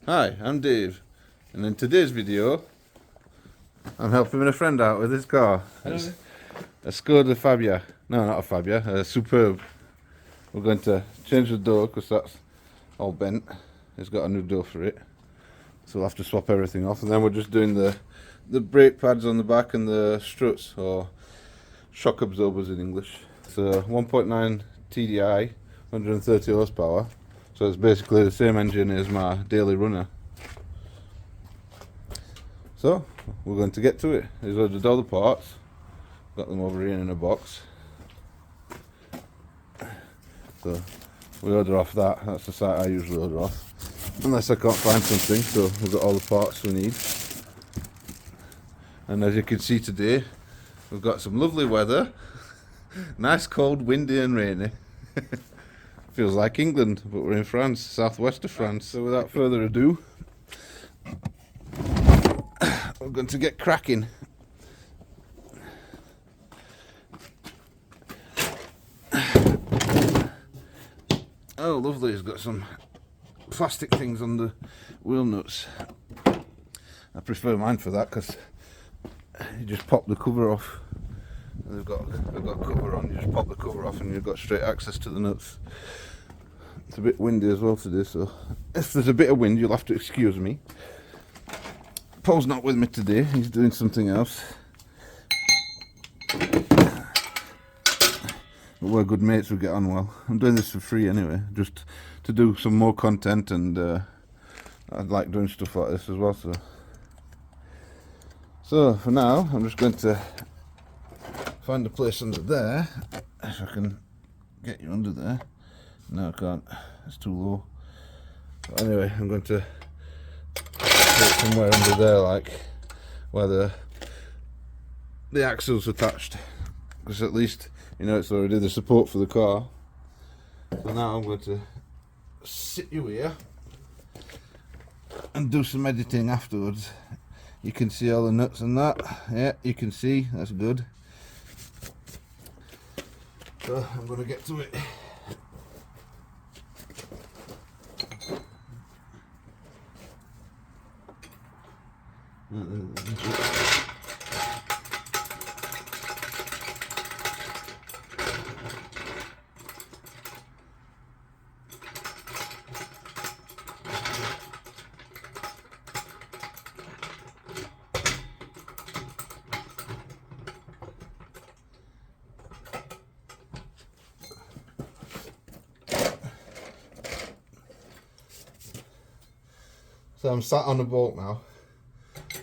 Hi, I'm Dave, and in today's video I'm helping a friend out with his car. It's a Skoda Fabia. No, not a Fabia, a Superb. We're going to change the door because that's all bent. It's got a new door for it, so we'll have to swap everything off, and then we're just doing the brake pads on the back and the struts, or shock absorbers in English. It's a 1.9 TDI, 130 horsepower. So it's basically the same engine as my daily runner. So we're going to get to it. He's ordered all the parts. Got them over here in a box. So we order off that. That's the site I usually order off, unless I can't find something. So we've got all the parts we need. And as you can see today, we've got some lovely weather. Nice, cold, windy and rainy. Feels like England, but we're in France, southwest of France. So without further ado, we're going to get cracking. Oh, lovely, it's got some plastic things on the wheel nuts. I prefer mine for that because you just pop the cover off. They've got cover on, you just pop the cover off and you've got straight access to the nuts. It's a bit windy as well today, so if there's a bit of wind you'll have to excuse me. Paul's not with me today, he's doing something else. But we're good mates, we get on well. I'm doing this for free anyway, just to do some more content, and I like doing stuff like this as well. So for now I'm just going to find a place under there, if I can get you under there. No, I can't, it's too low. But anyway, I'm going to put it somewhere under there, like where the axle's attached, because at least you know it's already the support for the car. So now I'm going to sit you here and do some editing afterwards. You can see all the nuts and that. Yeah, you can see, that's good. So I'm going to get to it. So I'm sat on a bolt now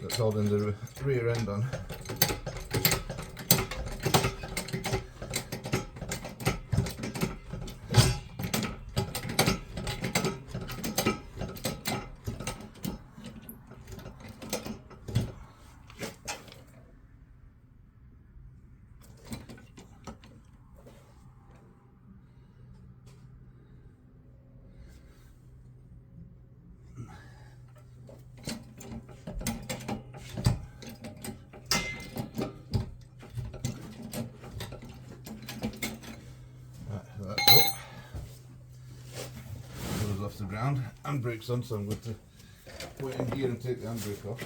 that's holding the rear end on. Off the ground, handbrake's on, so I'm going to put it in gear and take the handbrake off.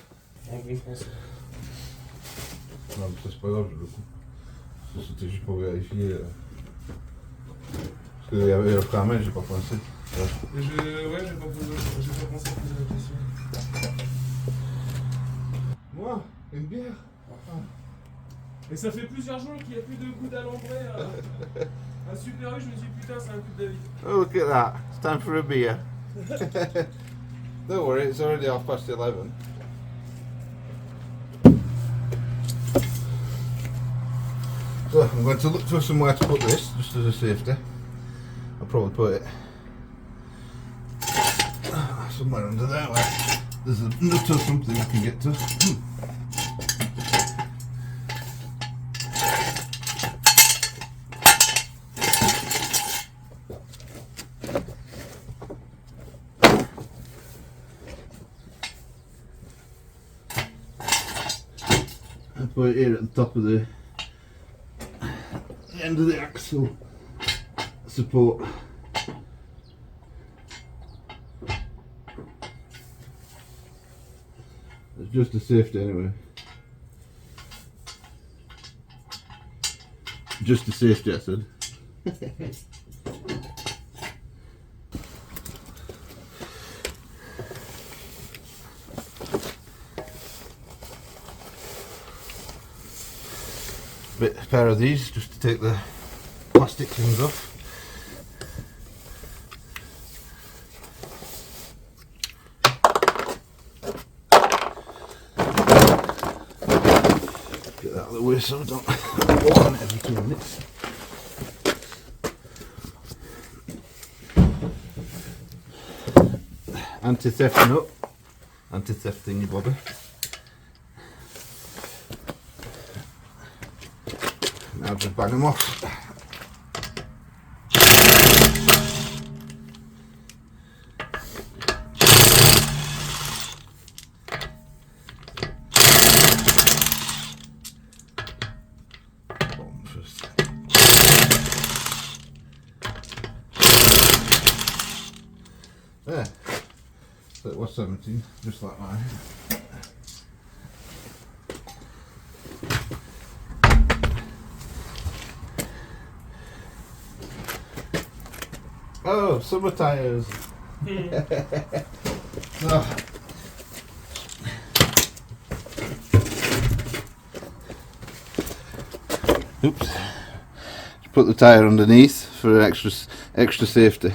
No, to spoiler ruku. Co si tyś powie, jeśli parce qu'il y avait le cramer, j'ai pas pensé. Ouais, j'ai pas pensé à poser la question. Moi, une bière. Et ça fait plusieurs jours qu'il n'y a plus de goût d'Alembray. Un Super U, je me dis putain, c'est un coup de David. Oh, look at that. It's time for a beer. Don't worry, it's already 11:30. So I'm going to look for somewhere to put this, just as a safety. I'll probably put it somewhere under there where there's a nut or something I can get to. I put it here at the top of the end of the axle support. Just a safety anyway. Just a safety, I said. A pair of these just to take the plastic things off. Get that out of the way so I don't walk on it every 2 minutes. Anti-theft nut, anti-theft thingy bobber. Now just bang them off. Bottom first. There. So it was 17, just like mine. Oh, summer tyres. Oh. Oops. Just put the tyre underneath for extra safety.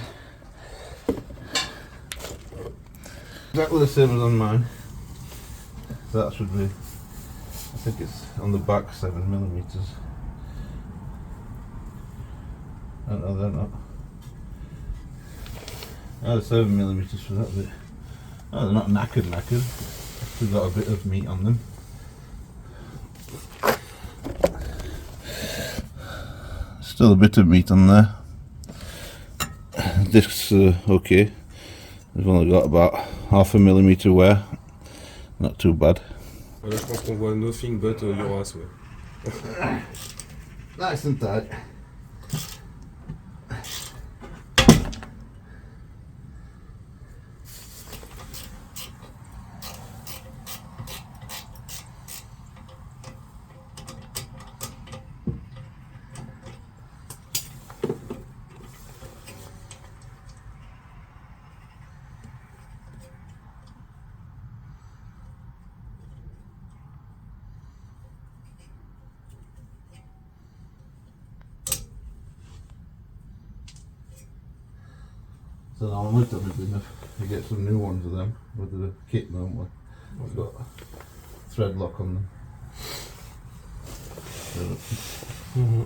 Exactly the same as on mine. That should be, I think it's on the back 7mm. I don't know, they're not. Oh, 7mm for that bit. Oh, they're not knackered. They've got a bit of meat on them. Still a bit of meat on there. Discs are okay. They've only got about 0.5mm wear. Not too bad. Voilà, je pense qu'on voit nothing but Uras, ouais. Nice and tight. So now I'm with them enough to get some new ones of them with the kit, don't we? We've got a thread lock on them. Mm-hmm.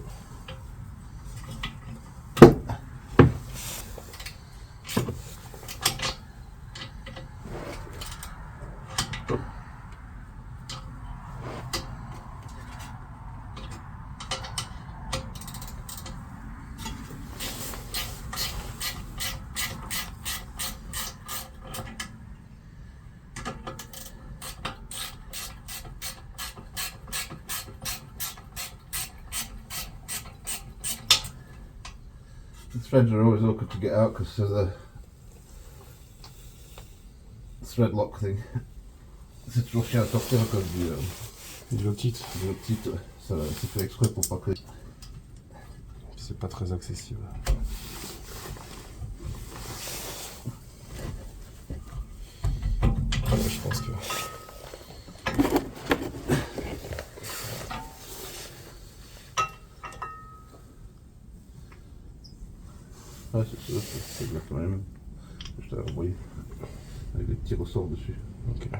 The threads are always awkward to get out because of the thread lock thing. C'est toujours chiant à sortir à cause Du l'octite. du l'octite, ouais. Ça c'est fait exprès pour pas que... C'est pas très accessible. Ouais, je pense que... Ouais, c'est ça, c'est exactement la même. Je t'avais envoyé avec des petits ressorts dessus. Ok. C'est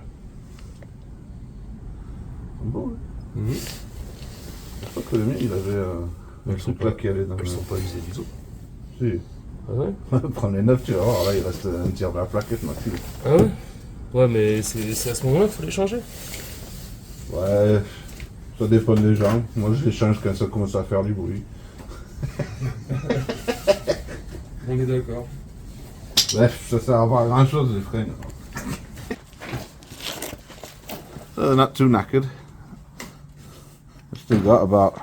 bon, hein. Mmh. Je crois que le mien, il avait un truc là qui allait dans Elles le... sont pas usées du tout. Si. Ah ouais? Prends les neufs, tu vas voir, là il reste un tiers de la plaquette, Maxime. Ah ouais? Ouais, mais c'est à ce moment-là qu'il faut les changer. Ouais, ça dépend des gens. Moi je les change quand ça commence à faire du bruit. On est d'accord. Bref, ça sert à pas à grand chose les freins. So they're not too knackered. I've still got about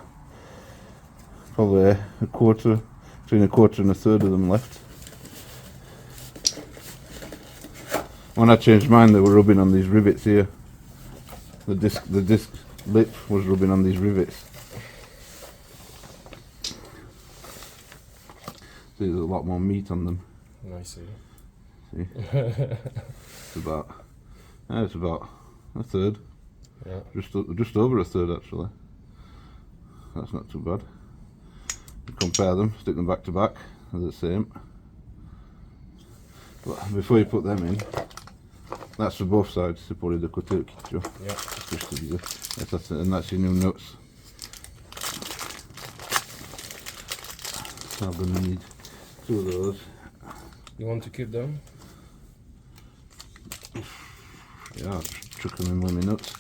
probably between a quarter and a third of them left. When I changed mine they were rubbing on these rivets here. the disc lip was rubbing on these rivets. See, there's a lot more meat on them. I see. See? It's about a third. Yeah. Just over a third actually. That's not too bad. Compare them, stick them back to back, they're the same. But before you put them in, that's for both sides, to put in the couture. Yeah. And that's your new nuts. So I'm going to need 2 of those. You want to keep them? Yeah, I'll just chuck them in with my nuts.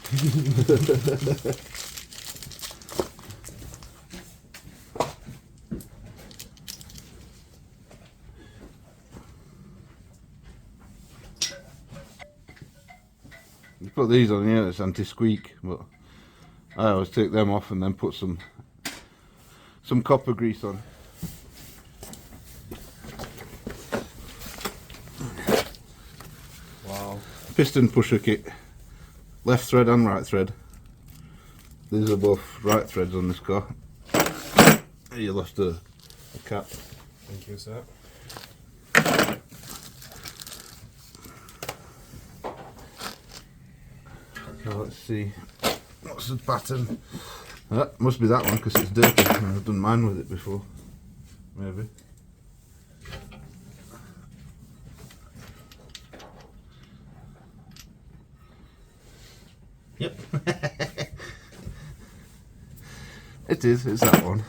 You put these on here, it's anti-squeak, but I always take them off and then put some copper grease on. Wow. Piston pusher kit, left thread and right thread. These are both right threads on this car. You lost a cap. Thank you, sir. So let's see, what's the pattern? That must be that one because it's dirty. I've done mine with it before, maybe. Yep. It is, it's that one.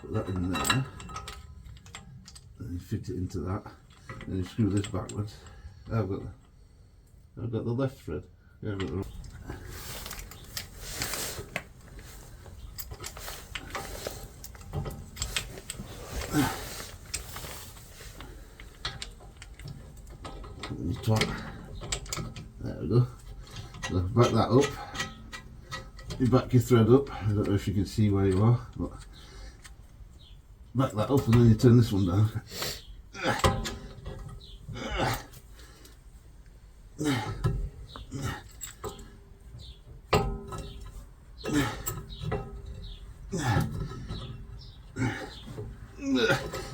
Put that in there, and you fit it into that, then you screw this backwards. I've got the left thread. Yeah, I've got the top. There we go. So back that up. You back your thread up. I don't know if you can see where you are, but back that up and then you turn this one down.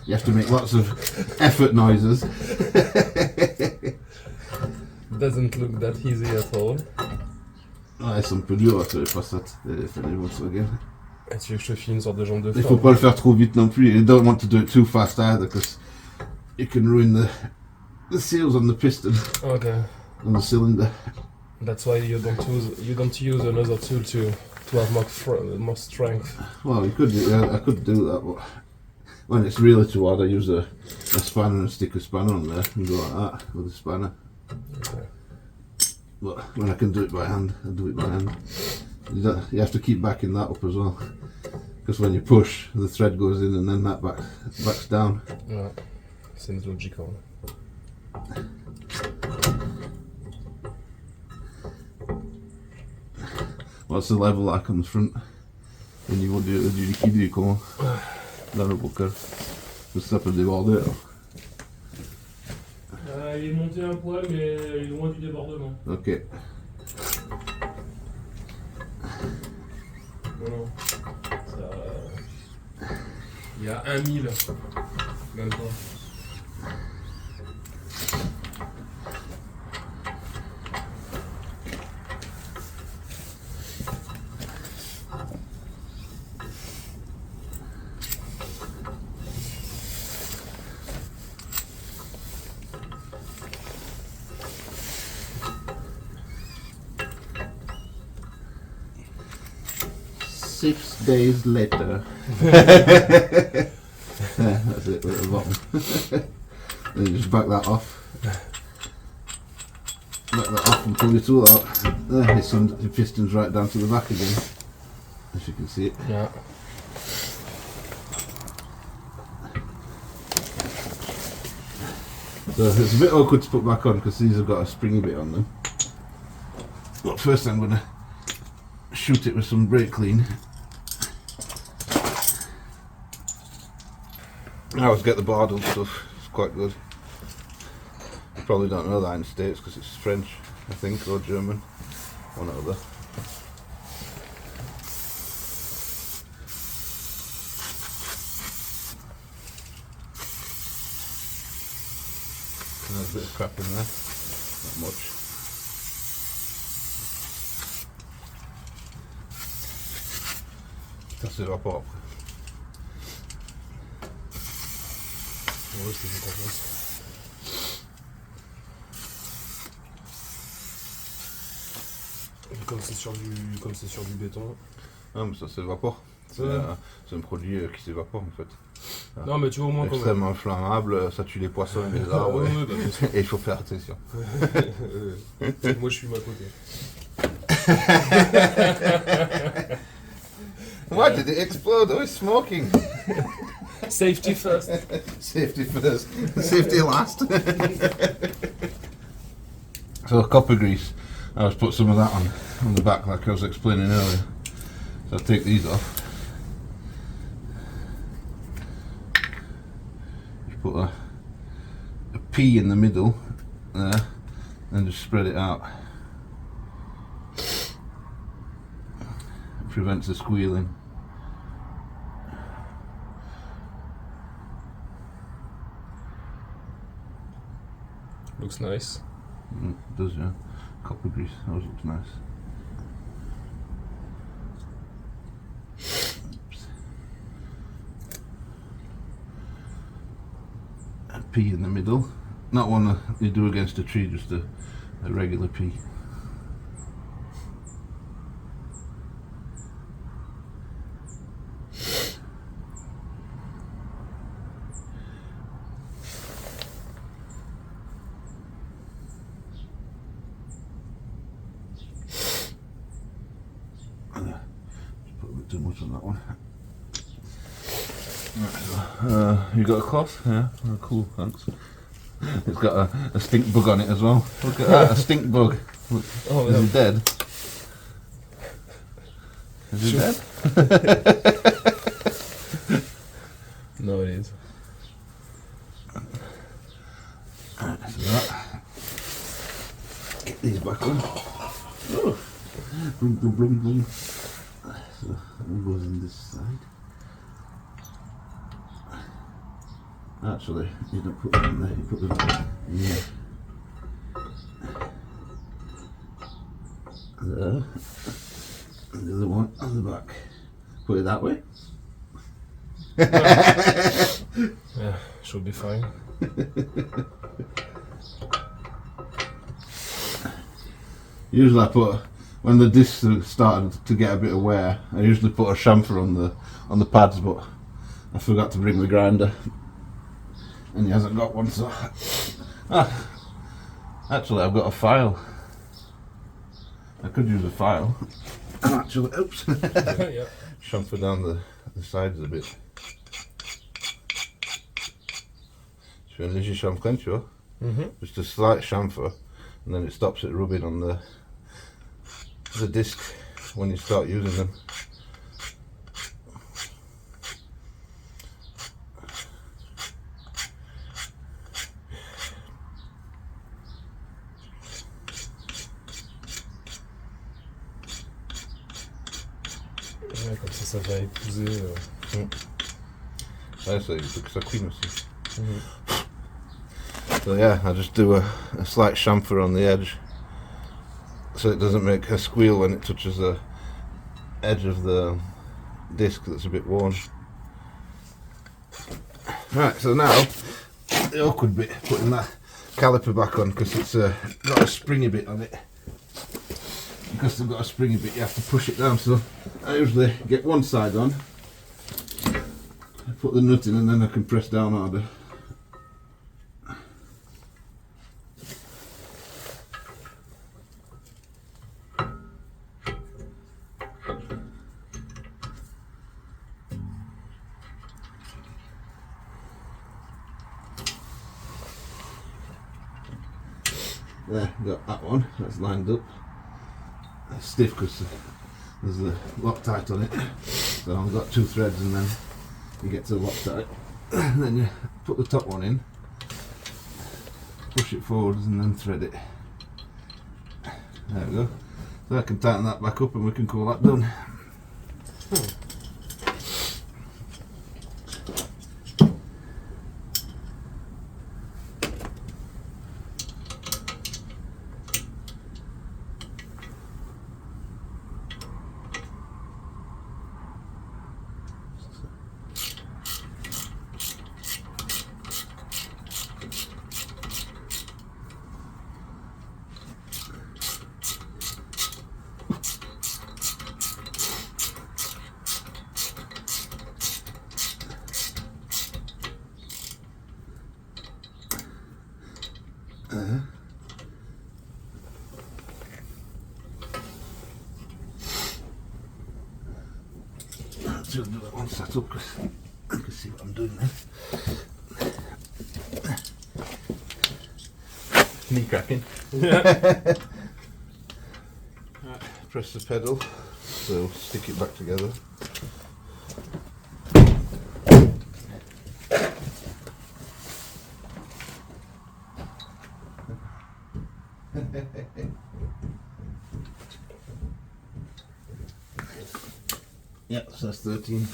You have to make lots of effort noises. Doesn't look that easy at all. Ouais, c'est un peu dur à faire ça, faire les Volkswagen. Et tu veux que je te file une sorte de jambe de Il faut pas le faire trop vite non plus. You don't want to do it too fast either because it can ruin the seals on the piston. Okay. On the cylinder. That's why you don't use another tool to have more strength. Well, you could do, yeah, I could do that, but when it's really too hard, I use a spanner and stick a spanner on there and go like that with a spanner. Okay. But when I can do it by hand, I do it by hand. You have to keep backing that up as well, because when you push, the thread goes in and then that backs down. Yeah, seems logical. What's the level like on the front? Au niveau du liquide, comment? Dans le bocal. Ça peut déborder alors. Il est monté un poil, mais il est loin du débordement. Ok. Non. Ça... Il y a 1000. Même pas. Six days later. That's it, at the bottom. Then you just back that off. Back that off and pull your tool out. There, your piston's right down to the back again, as you can see it. Yeah. So it's a bit awkward to put back on because these have got a springy bit on them. But first I'm going to shoot it with some brake clean. I always get the bardle stuff, it's quite good. You probably don't know that in the States because it's French, I think, or German, one or other. There's a bit of crap in there, not much. Ça c'est pas propre. Ouais, c'est ce qu'on pense. Comme c'est sur du béton. Non mais ça s'évapore. C'est un produit qui s'évapore en fait. Non mais tu vois au moins extrêmement inflammable, ça tue les poissons et les arbres. Ouais, bah, bien sûr. Et il faut faire attention. Moi je suis à côté. Why did it explode? Oh, it's smoking. Safety first. Safety first. Safety last. So copper grease. I always put some of that on the back like I was explaining earlier. So I'll take these off. You put a P in the middle there and just spread it out. It prevents the squealing. Looks nice. It does, yeah. Copper grease always looks nice. Oops. A P in the middle. Not one that you do against a tree, just a regular P. Too much on that one. Right, you got a cloth? Yeah, oh, cool, thanks. It's got a stink bug on it as well. Look at that, a stink bug. Look, Oh, is yeah. he dead? Is he dead? No, it is. Right, so that. Get these back on. Oh. Boom, boom, boom, boom. So that one goes on this side. Actually, you don't put them in there, you put them in here. There. And the other one on the back. Put it that way. Yeah, should be fine. Usually I put, when the discs started to get a bit of wear, I usually put a chamfer on the pads, but I forgot to bring the grinder, and he hasn't got one. So, actually, I've got a file. I could use a file. Actually, oops. Yeah. Chamfer down the sides a bit. Je fais un léger chamfrin, tu vois. Just a slight chamfer, and then it stops it rubbing on the disc when you start using them. Ouais, comme ça va épouser. Ouais, ça clean aussi. So yeah, I just do a slight chamfer on the edge so it doesn't make a squeal when it touches the edge of the disc that's a bit worn. Right, so now the awkward bit, putting that caliper back on because it's got a springy bit on it. Because they've got a springy bit, you have to push it down. So I usually get one side on, I put the nut in, and then I can press down harder. There, got that one, that's lined up. It's stiff because there's the Loctite on it. So I've got 2 threads and then you get to the Loctite. And then you put the top one in, push it forwards and then thread it. There we go. So I can tighten that back up and we can call that done. I'll do that one set up because I can see what I'm doing then. Knee cracking. Yeah. Press the pedal, so stick it back together. Yeah, so that's 13.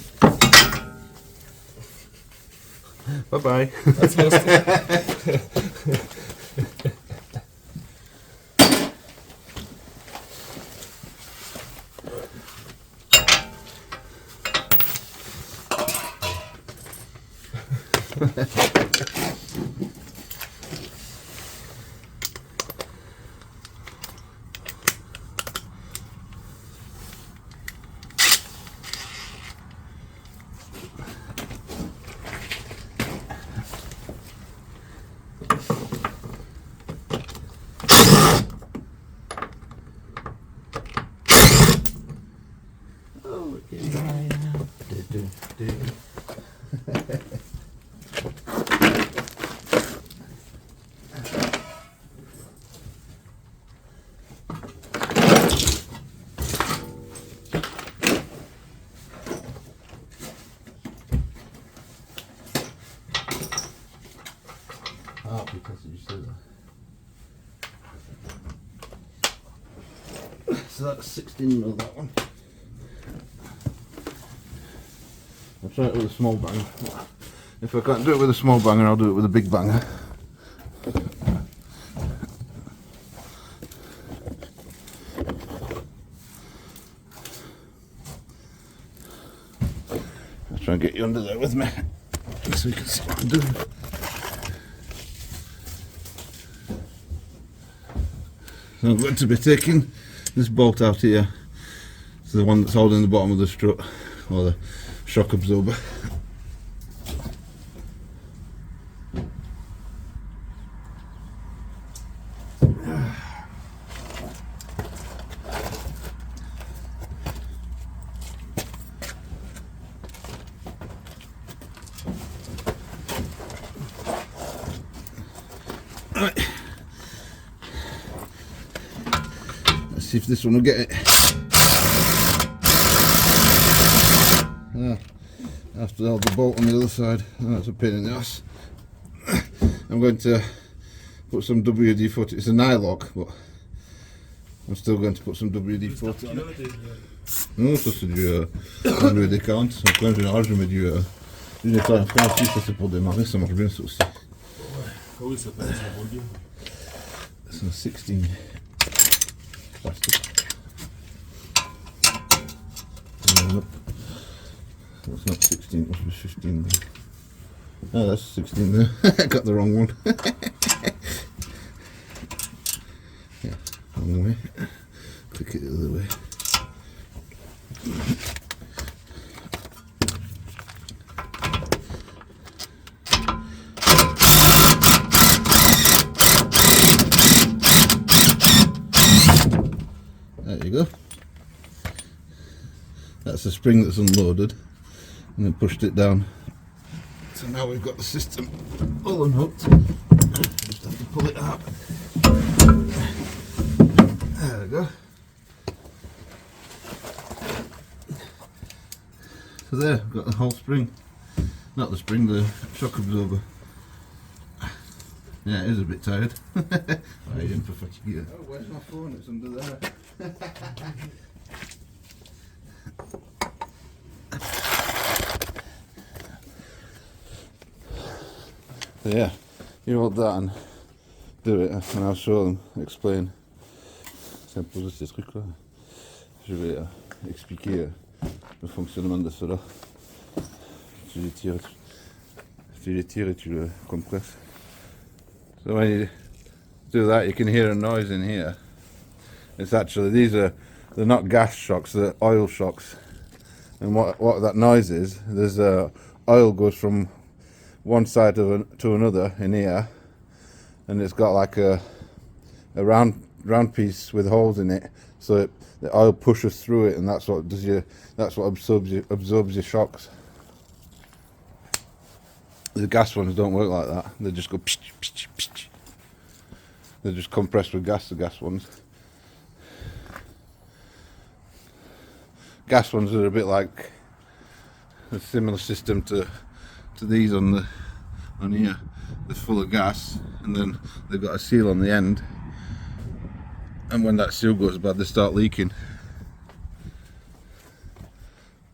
Bye bye. That's lustig. Oh, it's dry now. Ah, because you said that. So that's 16 mil, that one. I'll try it with a small banger. If I can't do it with a small banger, I'll do it with a big banger. I'll try and get you under there with me so you can see what I'm doing. So I'm going to be taking this bolt out here. It's the one that's holding the bottom of the strut, or the shock absorber. Right. Let's see if this one will get it. After all the bolt on the other side, oh, that's a pain in the ass. I'm going to put some WD-40, it's a nylock, but I'm still going to put some WD-40 on it. Non, ça c'est du le décante, donc là en général je mets du nettoyant froid aussi, ça c'est pour démarrer, ça marche bien ça aussi. Ah oui, ça passe, ça roule bien. So 16 plastic. That's not 16, it must be 15 there. Oh, that's 16 there. I got the wrong one. Yeah, wrong way. Click it the other way. There you go. That's the spring that's unloaded and then pushed it down. So now we've got the system all unhooked. Just have to pull it out. we go. So there, I've got the whole spring. Not the spring, the shock absorber. Yeah, it is a bit tired. I am for fatigue. Oh, where's my phone? It's under there. So yeah, you hold that and do it, and I'll show them, explain. C'est imposé ces trucs-là. Je vais expliquer le fonctionnement de cela. Tu les tires et tu le compresses. So when you do that, you can hear a noise in here. It's actually, they're not gas shocks, they're oil shocks. And what that noise is, there's oil goes from one side to another in here, and it's got like a round piece with holes in it, so the oil pushes through it, and that's what absorbs your shocks. The gas ones don't work like that. They just go psh, psh, psh. They're just compressed with gas, the gas ones. Gas ones are a bit like a similar system to these on here. They're full of gas, and then they've got a seal on the end, and when that seal goes bad, they start leaking.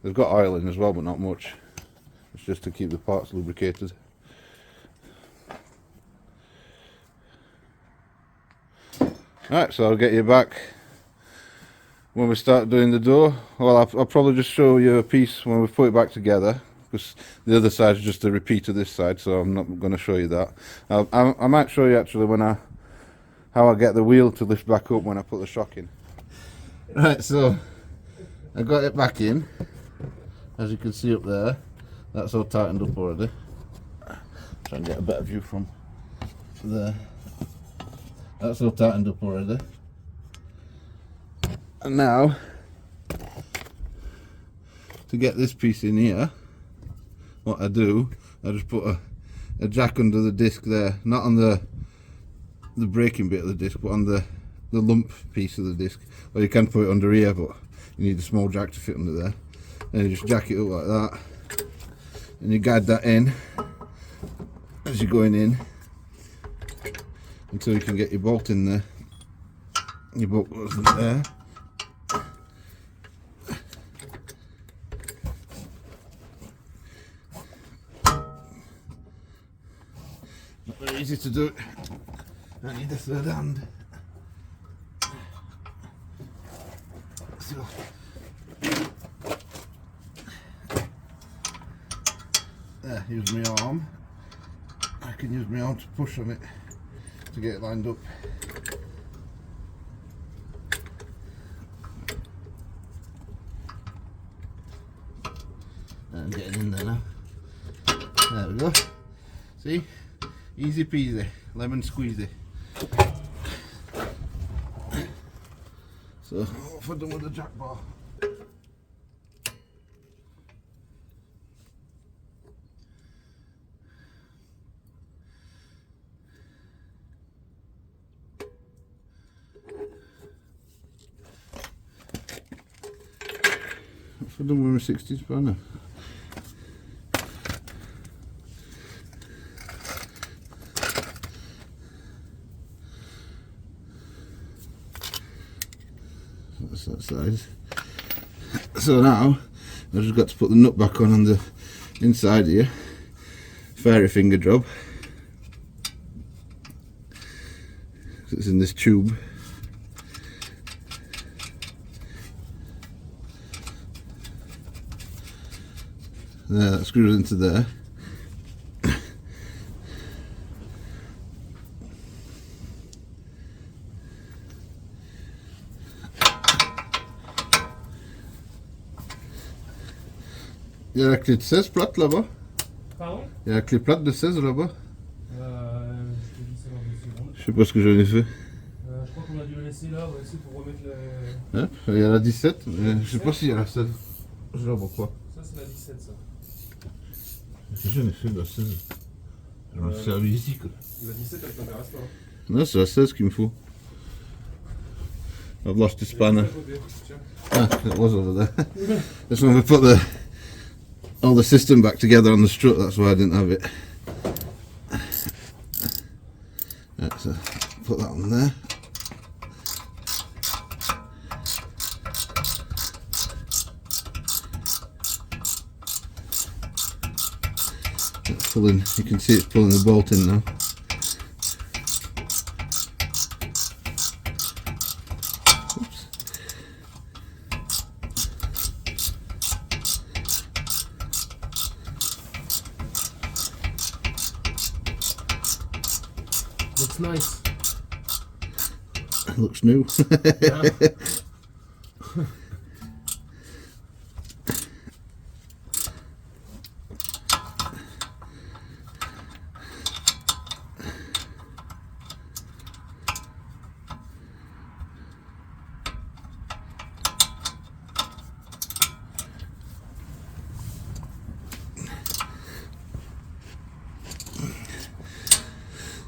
They've got oil in as well, but not much. It's just to keep the parts lubricated. Alright, so I'll get you back when we start doing the door. Well, I'll probably just show you a piece when we put it back together, because the other side is just a repeat of this side, so I'm not going to show you that. I might show you actually how I get the wheel to lift back up when I put the shock in. Right, so I got it back in, as you can see up there. That's all tightened up already. Try and get a better view from there. That's all tightened up already. And now, to get this piece in here, what I do, I just put a jack under the disc there, not on the braking bit of the disc, but on the lump piece of the disc. Or you can put it under here, but you need a small jack to fit under there. And you just jack it up like that, and you guide that in as you're going in until you can get your bolt in there. Your bolt goes in there. Not very easy to do. I need a third hand. So there, use my arm. I can use my arm to push on it to get it lined up. I'm getting in there now. There we go. See? Easy peasy, lemon squeezy. So, off I'm done with the jack bar. Off I'm done with my 60 spanner. That's that size. So now I've just got to put the nut back on the inside here. Fairy finger job. It's in this tube. There, that screws into there. Il y a la clé de 16 plate là-bas. Pardon? Il y a la clé plate de 16 là-bas. Je te dis ça dans 2 secondes. Je sais pas ce que j'en ai fait. Je crois qu'on a dû le laisser là, on va essayer pour remettre le... Hein, il y a la 17, mais je sais pas s'il y a la 16. Je la vois pas. Ça c'est la 17 ça. Qu'est-ce que j'en ai fait de la 16? Je m'en suis servi ici quoi. La 17 elle t'intéresse pas. Non, c'est la 16 qu'il me faut. I've lost a spanner. Tiens. Ah, it was over there. That's when we put all the system back together on the strut, that's why I didn't have it. Right, so put that on there. That's pulling, you can see it's pulling the bolt in now. Oops. Looks nice. Looks new. Yeah.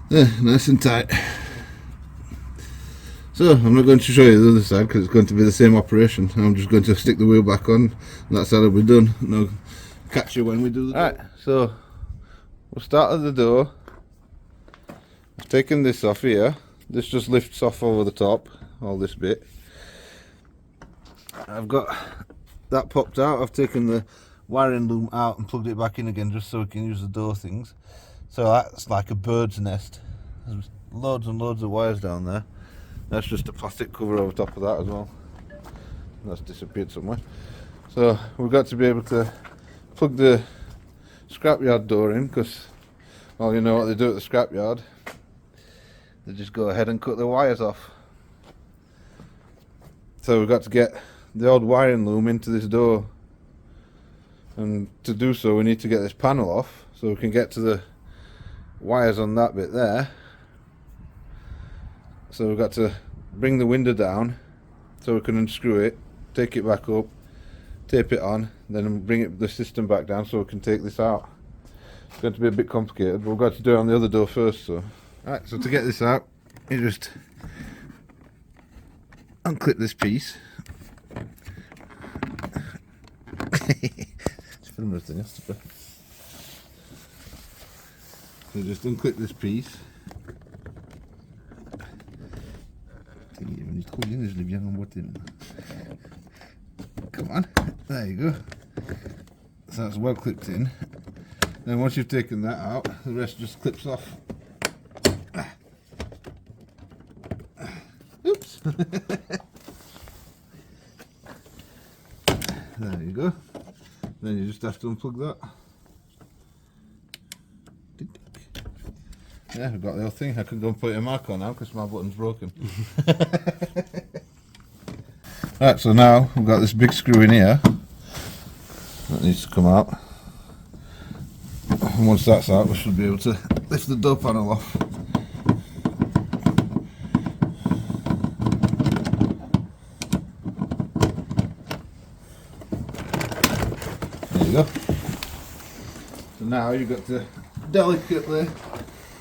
Yeah, nice and tight. So I'm not going to show you the other side because it's going to be the same operation. I'm just going to stick the wheel back on and that side will be done, and I'll catch you when we do the door. Alright, so we'll start at the door. I've taken this off here. This just lifts off over the top, all this bit. I've got that popped out. I've taken the wiring loom out and plugged it back in again just so we can use the door things. So that's like a bird's nest. There's loads and loads of wires down there. That's just a plastic cover over top of that as well. That's disappeared somewhere. So we've got to be able to plug the scrapyard door in, because, well, you know what they do at the scrapyard. They just go ahead and cut the wires off. So we've got to get the old wiring loom into this door. And to do so we need to get this panel off so we can get to the wires on that bit there. So we've got to bring the window down so we can unscrew it, take it back up, tape it on, then bring the system back down so we can take this out. It's going to be a bit complicated, but we've got to do it on the other door first. So, right, so to get this out, you just unclip this piece. So just unclip this piece. Come on, there you go. So that's well clipped in. Then once you've taken that out, the rest just clips off. Oops. There you go. Then you just have to unplug that. Yeah, we've got the whole thing. I can go and put a mark on now because my button's broken. Right, so now we've got this big screw in here that needs to come out. And once that's out, we should be able to lift the door panel off. There you go. So now you've got to delicately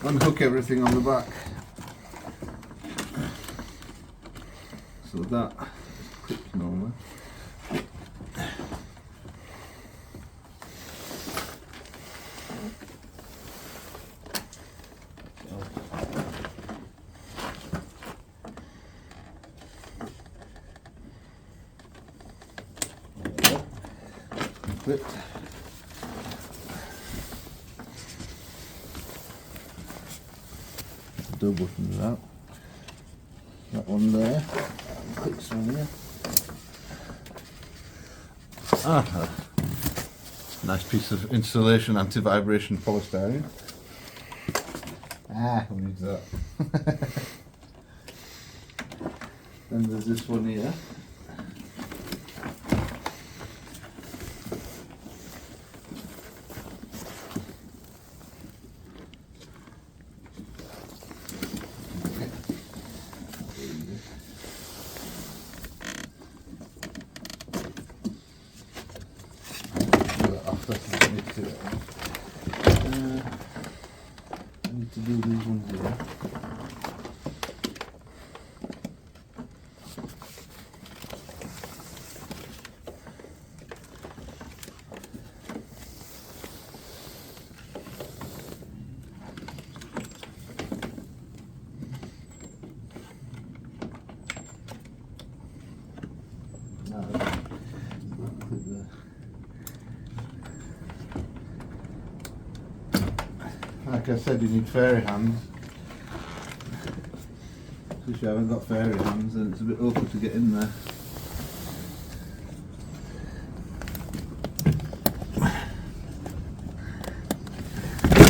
unhook everything on the back. So that is clipped normally. Clipped. Door buttons out. That one there. Clicks on here. Ah, nice piece of insulation, anti-vibration polystyrene. Ah, who needs that? Then there's this one here. I need to do these ones here. Like I said, you need fairy hands. If you haven't got fairy hands, then it's a bit awkward to get in there.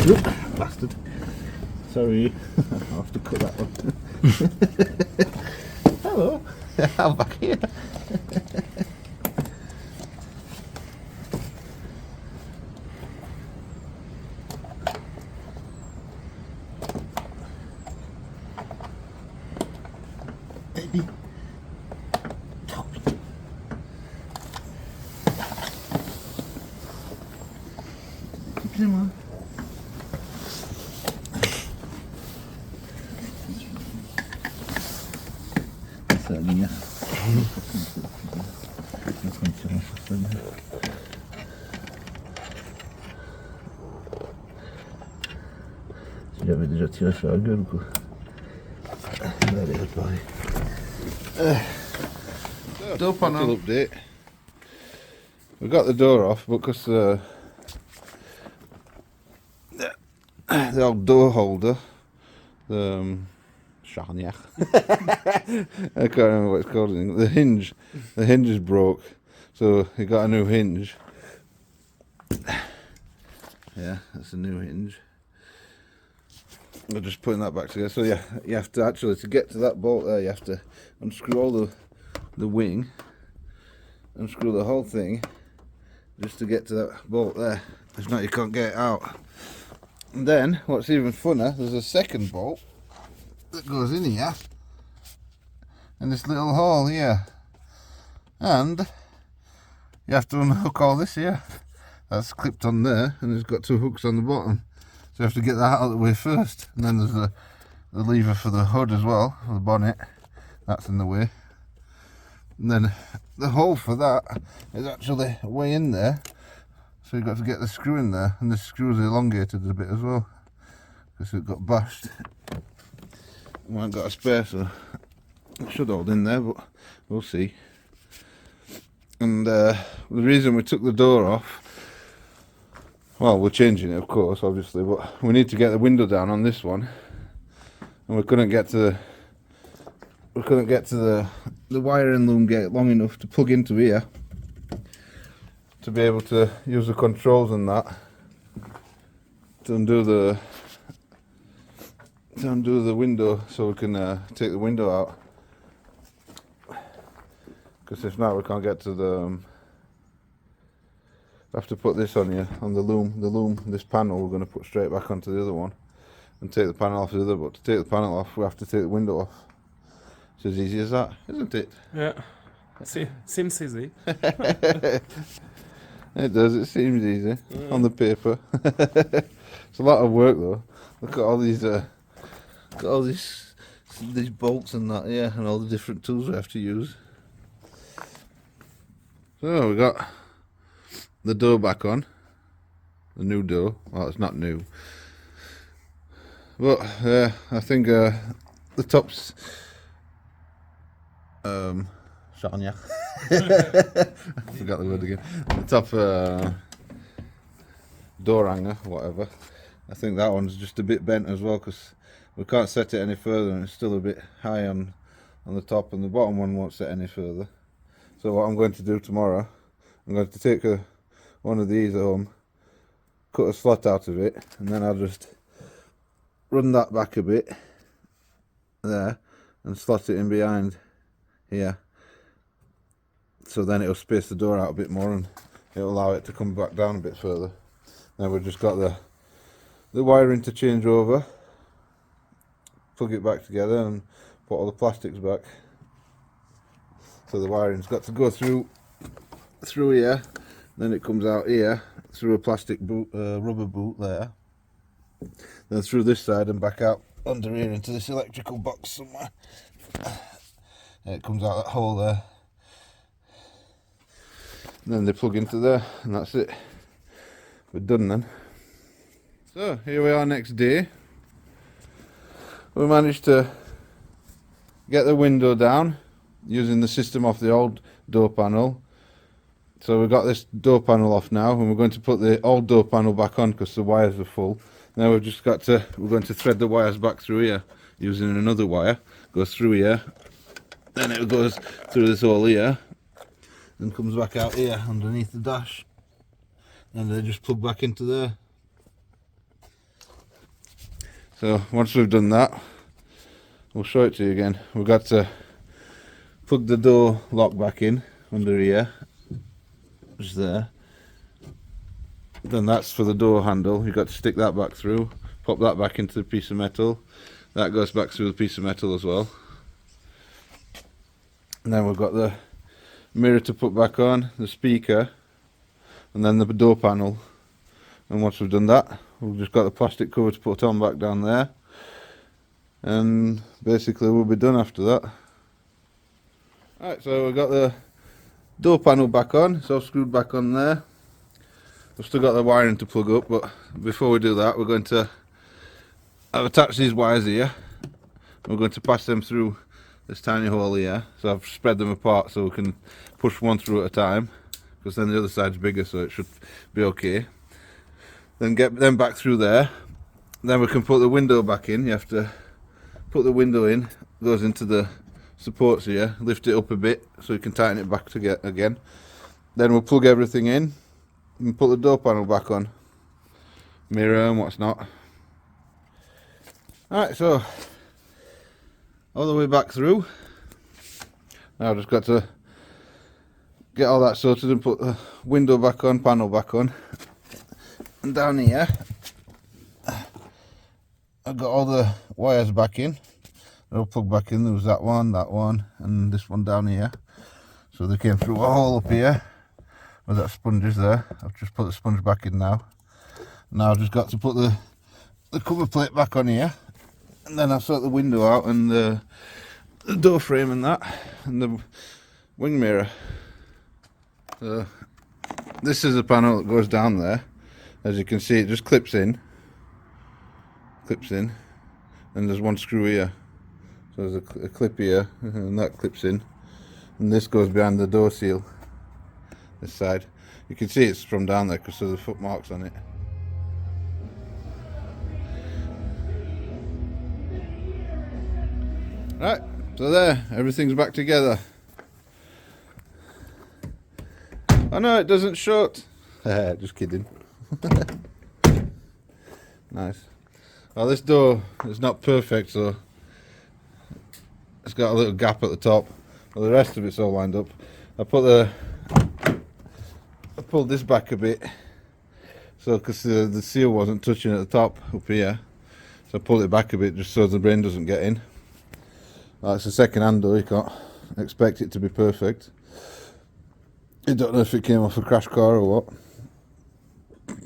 Oop, bastard. Sorry, I'll have to cut that one. Hello, I'm back here. Baby. Come on. Seria. Já vedo, já tira a chave, door panel update. We got the door off because the old door holder, the Shaniach. I can't remember what it's called. The hinge is broke, so he got a new hinge. Yeah, that's a new hinge. We're just putting that back together. So yeah, you have to actually, to get to that bolt there, you have to unscrew all the wing, unscrew the whole thing, just to get to that bolt there. If not, you can't get it out. And then, what's even funner, there's a second bolt that goes in here, in this little hole here, and you have to unhook all this here. That's clipped on there, and it's got two hooks on the bottom. So you have to get that out of the way first, and then there's the lever for the hood as well, for the bonnet. That's in the way. And then the hole for that is actually way in there, so you've got to get the screw in there, and the screw's elongated a bit as well, because it got bashed. We haven't got a spare, so it should hold in there, but we'll see. And the reason we took the door off, well, we're changing it, of course, obviously, but we need to get the window down on this one, and we couldn't get to the wiring loom gate long enough to plug into here to be able to use the controls and that to undo the window, so we can take the window out. Because if not, we can't get to the. I have to put this on here, on the loom, this panel we're going to put straight back onto the other one and take the panel off the other, but to take the panel off we have to take the window off. It's as easy as that, isn't it? Yeah, seems easy. It does, it seems easy on the paper. It's a lot of work though. Look at all these these bolts and that, yeah, and all the different tools we have to use. So we got the door back on, the new door. Well, it's not new, but I think the top's Shania. I forgot the word again. The top door hanger, whatever. I think that one's just a bit bent as well, because we can't set it any further, and it's still a bit high on the top, and the bottom one won't set any further. So what I'm going to do tomorrow, I'm going to take one of these home, cut a slot out of it, and then I'll just run that back a bit there and slot it in behind here, so then it'll space the door out a bit more and it'll allow it to come back down a bit further. Now we've just got the wiring to change over, plug it back together and put all the plastics back. So the wiring's got to go through here, then it comes out here through a plastic boot, rubber boot there, then through this side and back out under here into this electrical box somewhere. And it comes out that hole there, and then they plug into there, and that's it. We're done then. So here we are next day. We managed to get the window down using the system off the old door panel. So we've got this door panel off now, and we're going to put the old door panel back on because the wires are full. Now we're going to thread the wires back through here using another wire. Goes through here, then it goes through this hole here, and comes back out here underneath the dash, and they just plug back into there. So once we've done that, we'll show it to you again. We've got to plug the door lock back in under here, just there. Then that's for the door handle. You've got to stick that back through, pop that back into the piece of metal. That goes back through the piece of metal as well. And then we've got the mirror to put back on, the speaker, and then the door panel. And once we've done that, we've just got the plastic cover to put on back down there. And basically we'll be done after that. Alright, so we've got the door panel back on, it's all screwed back on there. We've still got the wiring to plug up, but before we do that, we're going to I've attached these wires here. We're going to pass them through this tiny hole here. So I've spread them apart so we can push one through at a time, because then the other side's bigger, so it should be okay. Then get them back through there. Then we can put the window back in. You have to put the window in, it goes into the supports here, lift it up a bit so you can tighten it back to get again. Then we'll plug everything in and put the door panel back on, mirror and what's not. Alright, so all the way back through. Now I've just got to get all that sorted and put the window back on, panel back on. And down here I've got all the wires back in. They'll plug back in. There was that one, and this one down here. So they came through a hole up here where that sponge is there. I've just put the sponge back in now. Now I've just got to put the cover plate back on here, and then I've sort the window out and the door frame and that, and the wing mirror. So this is the panel that goes down there. As you can see, it just clips in, and there's one screw here. So there's a clip here, and that clips in, and this goes behind the door seal, this side. You can see it's from down there because there's the foot marks on it. Right, so there, everything's back together. Oh no, it doesn't shut. Just kidding. Nice. Well, this door is not perfect, so it's got a little gap at the top. Well, the rest of it's all lined up. I pulled this back a bit, so because the seal wasn't touching at the top up here, so I pulled it back a bit just so the rain doesn't get in. Well, it's a second hand door, you can't expect it to be perfect. I don't know if it came off a crash car or what.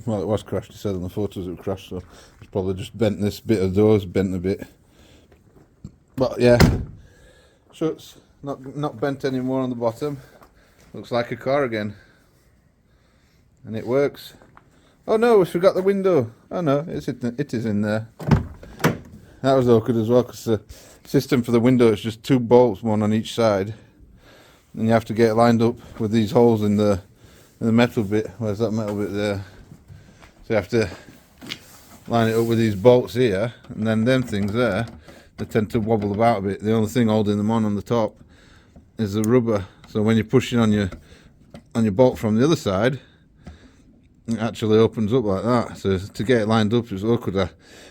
Well, it was crashed, it said on the photos it was crashed, so it's probably just bent. This bit of the door's bent a bit. But yeah, shuts, not bent anymore on the bottom. Looks like a car again. And it works. Oh no, we forgot the window. Oh no, it is in there. That was awkward as well, because the system for the window is just two bolts, one on each side. And you have to get it lined up with these holes in the metal bit. Where's that metal bit there? So you have to line it up with these bolts here, and then them things there, they tend to wobble about a bit. The only thing holding them on the top is the rubber. So when you're pushing on your bolt from the other side, it actually opens up like that. So to get it lined up is awkward.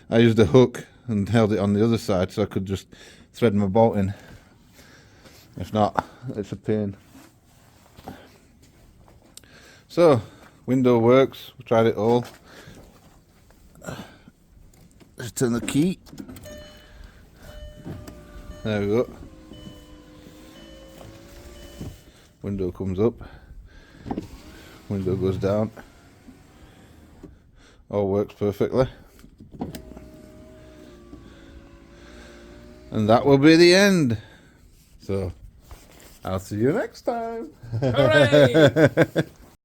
I used a hook and held it on the other side so I could just thread my bolt in. If not, it's a pain. So, window works. We tried it all. Just turn the key. There we go. Window comes up. Window goes down. All works perfectly. And that will be the end. So, I'll see you next time. Hooray!